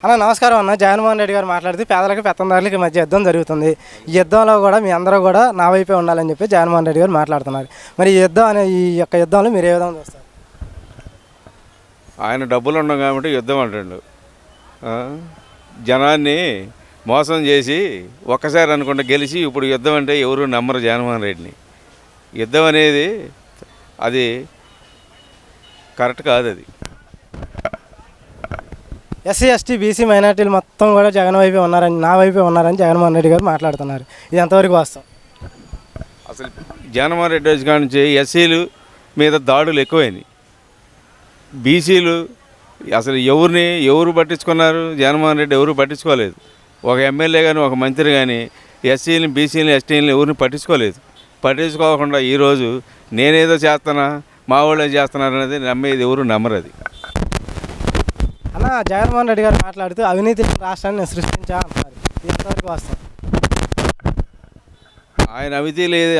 అన్న నమస్కారం అన్న. జగన్మోహన్ రెడ్డి గారు మాట్లాడుతూ పేదలకు పెత్తందారులకి మధ్య యుద్ధం జరుగుతుంది. ఈ యుద్ధంలో కూడా మీ అందరూ కూడా నా వైపే ఉండాలని చెప్పి జగన్మోహన్ రెడ్డి గారు మాట్లాడుతున్నారు. మరి ఈ యొక్క యుద్ధంలో మీరు ఏ విధంగా చూస్తారు? ఆయన డబ్బులు ఉండవు కాబట్టి యుద్ధం అంటాడు. జనాన్ని మోసం చేసి ఒక్కసారి అనుకుంటే గెలిచి ఇప్పుడు యుద్ధం అంటే ఎవరు నమ్మరు జగన్మోహన్ రెడ్డిని. యుద్ధం అనేది అది కరెక్ట్ కాదు. అది ఎస్సీ ఎస్టీ బీసీ మైనార్టీలు మొత్తం కూడా జగన్ వైపే ఉన్నారని, నా వైపే ఉన్నారని జగన్మోహన్ రెడ్డి గారు మాట్లాడుతున్నారు. ఇది ఎంతవరకు వాస్తవం? అసలు జగన్మోహన్ రెడ్డి వచ్చి కాడ నుంచి ఎస్సీలు మీద దాడులు ఎక్కువైనాయి. బీసీలు అసలు ఎవరు పట్టించుకున్నారు? జగన్మోహన్ రెడ్డి ఎవరు పట్టించుకోలేదు. ఒక ఎమ్మెల్యే కానీ ఒక మంత్రి కానీ ఎస్సీని బీసీని ఎస్టీని ఎవరిని పట్టించుకోకుండా ఈరోజు నేనేదో చేస్తున్నా మా వాళ్ళే చేస్తున్నారు అనేది నమ్మేది ఎవరు నమ్మరు. అది అన్న జగన్మోహన్ రెడ్డి గారు మాట్లాడుతూ అవినీతి రాష్ట్రాన్ని సృష్టించా అంటున్నారు. ఇది ఎంతవరకు వాస్తవం? ఆయన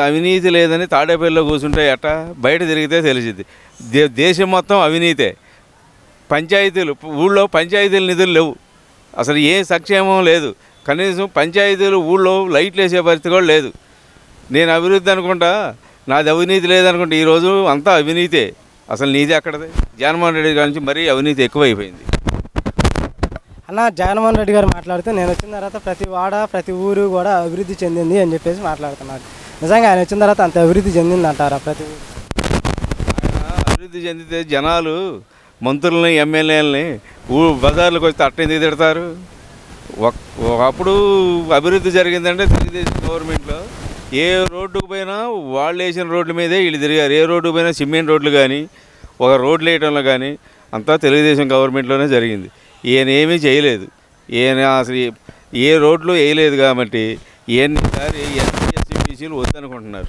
అవినీతి లేదని తాడేపల్లిలో కూర్చుంటే ఎట్టా బయట తిరిగితే తెలిసింది. దేశం మొత్తం అవినీతే. పంచాయతీలు ఊళ్ళో పంచాయతీల నిధులు లేవు. అసలు ఏ సంక్షేమం లేదు. కనీసం పంచాయతీలు ఊళ్ళో లైట్లు వేసే పరిస్థితి కూడా లేదు. నేను అభివృద్ధి అనుకుంటా, నాది అవినీతి లేదనుకుంటా. ఈరోజు అంతా అవినీతే. అసలు నీది ఎక్కడది? జగన్మోహన్ రెడ్డి గారి నుంచి మరీ అవినీతి ఎక్కువైపోయింది. అన్న జగన్మోహన్ రెడ్డి గారు మాట్లాడుతూ నేను వచ్చిన తర్వాత ప్రతి వాడ ప్రతి ఊరు కూడా అభివృద్ధి చెందింది అని చెప్పేసి మాట్లాడుతున్నారు. నిజంగా ఆయన వచ్చిన తర్వాత అంత అభివృద్ధి చెందింది అంటారా? ప్రతి ఊరు ఆయన అభివృద్ధి చెందితే జనాలు మంత్రులని ఎమ్మెల్యేలని బజార్లకు వస్తే అట్టెందుకు తిడతారు? ఒకప్పుడు అభివృద్ధి జరిగిందంటే తెలుగుదేశం గవర్నమెంట్లో ఏ రోడ్డుకు పోయినా వాళ్ళు వేసిన రోడ్ల మీదే వీళ్ళు తిరిగారు. ఏ రోడ్డుకు పోయినా సిమెంట్ రోడ్లు కానీ ఒక రోడ్లు వేయటంలో కానీ అంతా తెలుగుదేశం గవర్నమెంట్లోనే జరిగింది. ఈయన ఏమీ చేయలేదు. ఈయన అసలు ఏ రోడ్లు వేయలేదు కాబట్టి ఈయనసారి ఎస్సీబీసీలు వద్దనుకుంటున్నారు.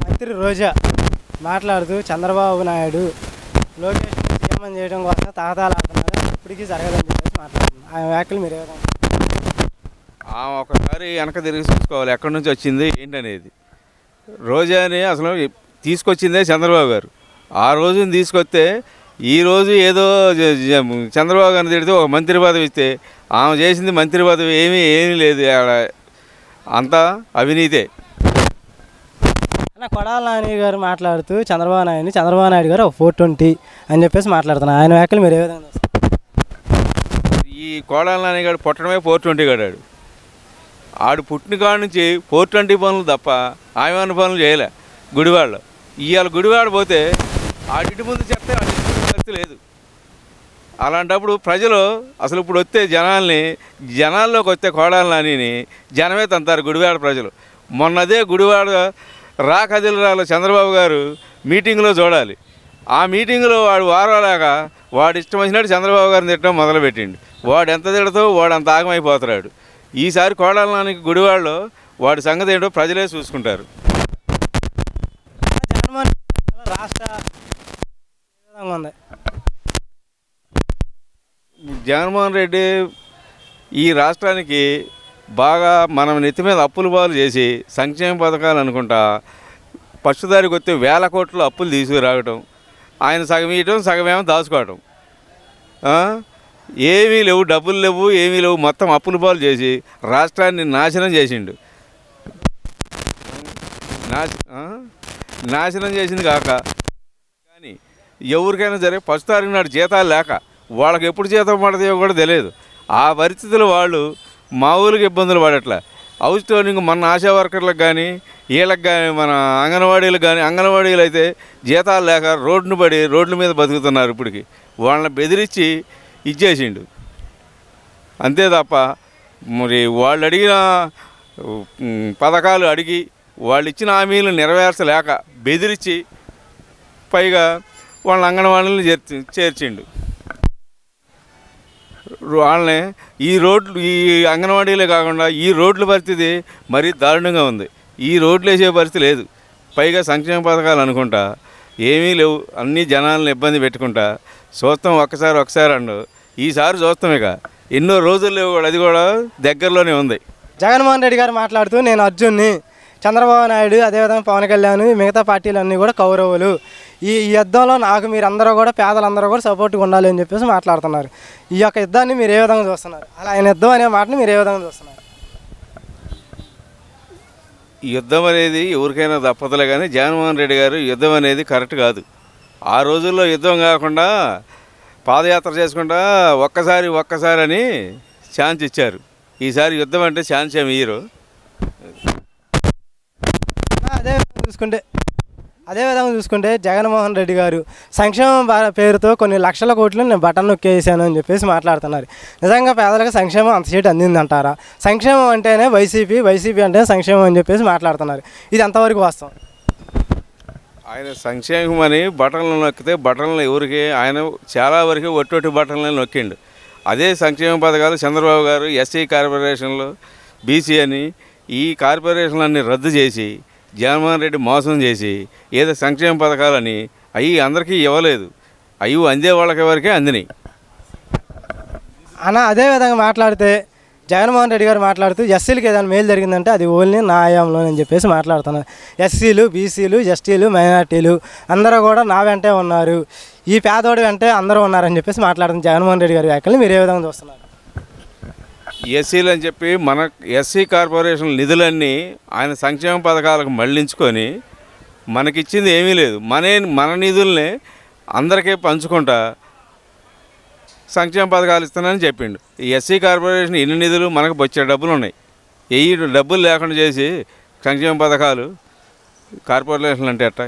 మంత్రి రోజా మాట్లాడుతూ చంద్రబాబు నాయుడు లోకేష్ సీఎం చేయడం కోసం తాహతాలాడుతున్నారు, ఇప్పటికీ జరగదని చెప్పేసి మాట్లాడుతున్నారు. ఆయన వ్యాఖ్యలు మీరు ఏదైనా ఒకసారి వెనక తిరిగి చూసుకోవాలి ఎక్కడి నుంచి వచ్చింది ఏంటనేది. రోజాని అసలు తీసుకొచ్చిందే చంద్రబాబు గారు. ఆ రోజుని తీసుకొస్తే ఈరోజు ఏదో చంద్రబాబు గారిని తిడితే ఒక మంత్రి పదవి ఇస్తే ఆమె చేసింది మంత్రి పదవి ఏమీ లేదు. అంతా అవినీతే. అన్న కొడాల నాని గారు మాట్లాడుతూ చంద్రబాబు నాయుడు గారు 420 అని చెప్పేసి మాట్లాడుతున్నారు. ఆయన వ్యాఖ్యలు మీరు ఏ విధంగా చూస్తారు? ఈ కొడాల నాని గారు పుట్టడమే 420 గడాడు. ఆడు పుట్టిన కాడ నుంచి 420 పనులు తప్ప ఆయన పనులు చేయలే. గుడివాడలో ఇవాళ గుడివాడ పోతే ఆడింటి ముందు చెప్తే ఆడి లేదు. అలాంటప్పుడు ప్రజలు అసలు ఇప్పుడు వస్తే జనాల్లోకి వస్తే కొడాల నానిని జనమే తంతారు గుడివాడ ప్రజలు. మొన్నదే గుడివాడ కదిలిరాలో చంద్రబాబు గారు మీటింగ్లో చూడాలి. ఆ మీటింగ్లో వాడు వారాలాగా వాడు ఇష్టం వచ్చినట్టు చంద్రబాబు గారిని తిట్టడం మొదలుపెట్టిండు. వాడు ఎంత తిడతో వాడు అంత ఆగమైపోతున్నాడు. ఈసారి కొడాల నానికి గుడివాడలో వాడి సంగతి ఏంటో ప్రజలే చూసుకుంటారు. జగన్మోహన్ రెడ్డి ఈ రాష్ట్రానికి బాగా మనం నెత్తి మీద అప్పులు పాలు చేసి సంక్షేమ పథకాలు అనుకుంటా పచ్చుదారికి వస్తే 1000 కోట్లు అప్పులు తీసుకురావటం, ఆయన సగం ఇవ్వటం సగమేమో దాచుకోవటం. ఏమీ లేవు, డబ్బులు లేవు, ఏమీ లేవు, మొత్తం అప్పులు పాలు చేసి రాష్ట్రాన్ని నాశనం చేసిండు. నాశనం చేసింది కాక కానీ ఎవరికైనా సరే ఫస్ట్ తారీఖు నాడు జీతాలు లేక వాళ్ళకి ఎప్పుడు జీతం పడతాయో కూడా తెలియదు. ఆ పరిస్థితులు వాళ్ళు మామూలుగా ఇబ్బందులు పడట్లే. హౌస్ టోనింగ్ మన ఆశా వర్కర్లకు కానీ వీళ్ళకి కానీ మన అంగన్వాడీలు అయితే జీతాలు లేక రోడ్ల మీద బతుకుతున్నారు. ఇప్పటికి వాళ్ళని బెదిరించి ఇచ్చేసిండు. అంతే తప్ప మరి వాళ్ళు అడిగిన పథకాలు అడిగి వాళ్ళు ఇచ్చిన హామీలు నెరవేర్చలేక బెదిరించి పైగా వాళ్ళ అంగన్వాడీలను చేర్చిండు. వాళ్ళని ఈ అంగన్వాడీలే కాకుండా ఈ రోడ్ల పరిస్థితి మరీ దారుణంగా ఉంది. ఈ రోడ్లు వేసే పరిస్థితి లేదు. పైగా సంక్షేమ పథకాలు అనుకుంటా ఏమీ లేవు. అన్ని జనాలను ఇబ్బంది పెట్టుకుంటా చూస్తాం. ఒకసారి అండు ఈసారి చూస్తాం. ఇక ఎన్నో రోజులు లేవు కూడా, అది కూడా దగ్గరలోనే ఉంది. జగన్మోహన్ రెడ్డి గారు మాట్లాడుతూ నేను అర్జున్ని, చంద్రబాబు నాయుడు అదేవిధంగా పవన్ కళ్యాణ్ మిగతా పార్టీలన్నీ కూడా కౌరవులు. ఈ యుద్ధంలో నాకు మీరందరూ కూడా పేదలందరూ కూడా సపోర్ట్గా ఉండాలి అని చెప్పేసి మాట్లాడుతున్నారు. ఈ యొక్క యుద్ధాన్ని మీరు ఏ విధంగా చూస్తున్నారు? అలా ఆయన యుద్ధం అనే మాటని మీరు ఏ విధంగా చూస్తున్నారు? ఈ యుద్ధం అనేది ఎవరికైనా తప్పదులే, కానీ జగన్మోహన్ రెడ్డి గారు యుద్ధం అనేది కరెక్ట్ కాదు. ఆ రోజుల్లో యుద్ధం కాకుండా పాదయాత్ర చేసుకుంటా ఒక్కసారి అని ఛాన్స్ ఇచ్చారు. ఈసారి యుద్ధం అంటే ఛాన్స్ ఏమి ఇయ్యరు. అదే విధంగా చూసుకుంటే జగన్మోహన్ రెడ్డి గారు సంక్షేమం పేరుతో కొన్ని లక్షల కోట్లు నేను బటన్ నొక్కేసాను అని చెప్పేసి మాట్లాడుతున్నారు. నిజంగా పేదలకు సంక్షేమం అంత సీటు అందిందంటారా? సంక్షేమం అంటేనే వైసీపీ అంటే సంక్షేమం అని చెప్పేసి మాట్లాడుతున్నారు. ఇది ఎంతవరకు వాస్తవం? ఆయన సంక్షేమం అని బటన్లు నొక్కితే బటన్లు ఎవరికి, ఆయన చాలా వరకు ఒట్టొట్టి బటన్లు నొక్కిండు. అదే సంక్షేమ పథకాలు చంద్రబాబు గారు ఎస్సీ కార్పొరేషన్లు, బీసీ అని ఈ కార్పొరేషన్లన్నీ రద్దు చేసి జగన్మోహన్ రెడ్డి మోసం చేసి ఏదో సంక్షేమ పథకాలని అవి అందరికీ ఇవ్వలేదు. అవి అందే వాళ్ళకి వరకే అందినాయి. అన్న అదే విధంగా మాట్లాడితే జగన్మోహన్ రెడ్డి గారు మాట్లాడుతూ ఎస్సీలకు ఏదైనా మేలు జరిగిందంటే అది ఓన్లీ నా హయాంలో అని చెప్పేసి మాట్లాడుతున్నారు. ఎస్సీలు, బీసీలు, ఎస్టీలు, మైనార్టీలు అందరూ కూడా నా వెంటే ఉన్నారు, ఈ పేదోడి వెంటే అందరూ ఉన్నారని చెప్పేసి మాట్లాడుతున్నారు. జగన్మోహన్ రెడ్డి గారి వ్యాఖ్యలు మీరు ఏ విధంగా చూస్తున్నారు? ఎస్సీలు అని చెప్పి మన ఎస్సీ కార్పొరేషన్ నిధులన్నీ ఆయన సంక్షేమ పథకాలకు మళ్లించుకొని మనకిచ్చింది ఏమీ లేదు. మన నిధుల్ని అందరికీ పంచుకుంటా సంక్షేమ పథకాలు ఇస్తానని చెప్పిండు. ఈ ఎస్సీ కార్పొరేషన్ ఎన్ని నిధులు మనకు వచ్చే డబ్బులు ఉన్నాయి. డబ్బులు లేకుండా చేసి సంక్షేమ పథకాలు కార్పొరేషన్లు అంటే ఎట్టా?